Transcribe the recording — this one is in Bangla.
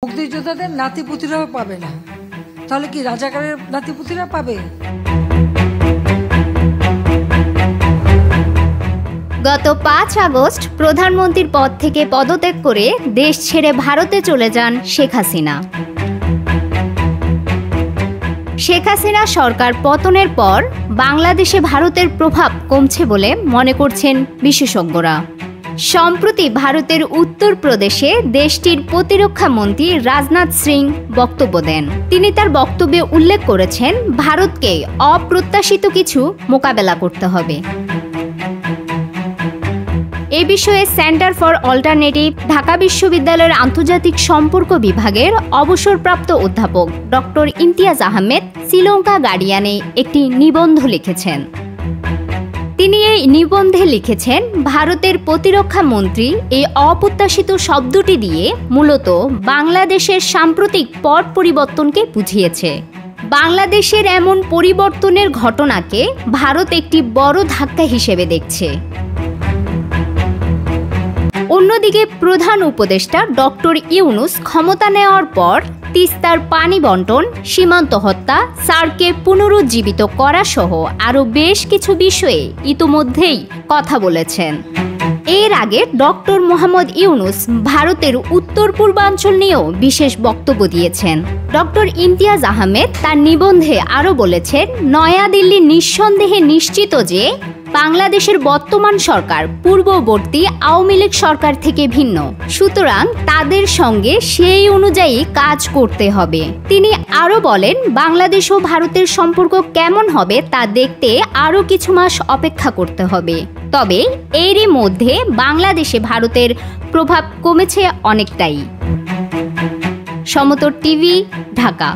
মুক্তিযোদ্ধাদের নাতিপুতিরাও পাবে না, তাহলে কি রাজাকারের নাতিপুতিরা পাবে? গত ৫ আগস্ট প্রধানমন্ত্রীর পদ থেকে পদত্যাগ করে দেশ ছেড়ে ভারতে চলে যান শেখ হাসিনা। শেখ হাসিনা সরকার পতনের পর বাংলাদেশে ভারতের প্রভাব কমছে বলে মনে করছেন বিশেষজ্ঞরা। সম্প্রতি ভারতের উত্তরপ্রদেশে দেশটির প্রতিরক্ষা মন্ত্রী রাজনাথ সিং বক্তব্য দেন। তিনি তার বক্তব্যে উল্লেখ করেছেন, ভারতকে অপ্রত্যাশিত কিছু মোকাবেলা করতে হবে। এ বিষয়ে সেন্টার ফর অল্টারনেটিভ ঢাকা বিশ্ববিদ্যালয়ের আন্তর্জাতিক সম্পর্ক বিভাগের অবসরপ্রাপ্ত অধ্যাপক ডক্টর ইমতিয়াজ আহমেদ শ্রীলঙ্কা গার্ডিয়ানে একটি নিবন্ধ লিখেছেন। তিনি এই নিবন্ধে লিখেছেন, ভারতের প্রতিরক্ষা মন্ত্রী এই অপ্রত্যাশিত শব্দটি দিয়ে মূলত বাংলাদেশের সাম্প্রতিক পট পরিবর্তনকে বুঝিয়েছে। বাংলাদেশের এমন পরিবর্তনের ঘটনাকে ভারত একটি বড় ধাক্কা হিসেবে দেখছে। অন্যদিকে প্রধান উপদেষ্টা ডক্টর ইউনূস ক্ষমতা নেওয়ার পর তিস্তার পানি বণ্টন, সীমান্ত হত্যা, সার্ককে পুনরুজ্জীবিত করা সহ আরও বেশ কিছু বিষয়ে ইতোমধ্যেই কথা বলেছেন। এর আগে ডক্টর মোহাম্মদ ইউনূস ভারতের উত্তর পূর্বাঞ্চল নিয়েও বিশেষ বক্তব্য দিয়েছেন। ডক্টর ইমতিয়াজ আহমেদ তার নিবন্ধে আরও বলেছেন, নয়াদিল্লি নিঃসন্দেহে নিশ্চিত যে বাংলাদেশের বর্তমান সরকার পূর্ববর্তী আওয়ামী লীগ সরকার থেকে ভিন্ন, সুতরাং তাদের সঙ্গে সেই অনুযায়ী কাজ করতে হবে। তিনি আরও বলেন, বাংলাদেশ ও ভারতের সম্পর্ক কেমন হবে তা দেখতে আরও কিছু মাস অপেক্ষা করতে হবে। তবে এরই মধ্যে বাংলাদেশে ভারতের প্রভাব কমেছে অনেকটাই। সমতর টিভি, ঢাকা।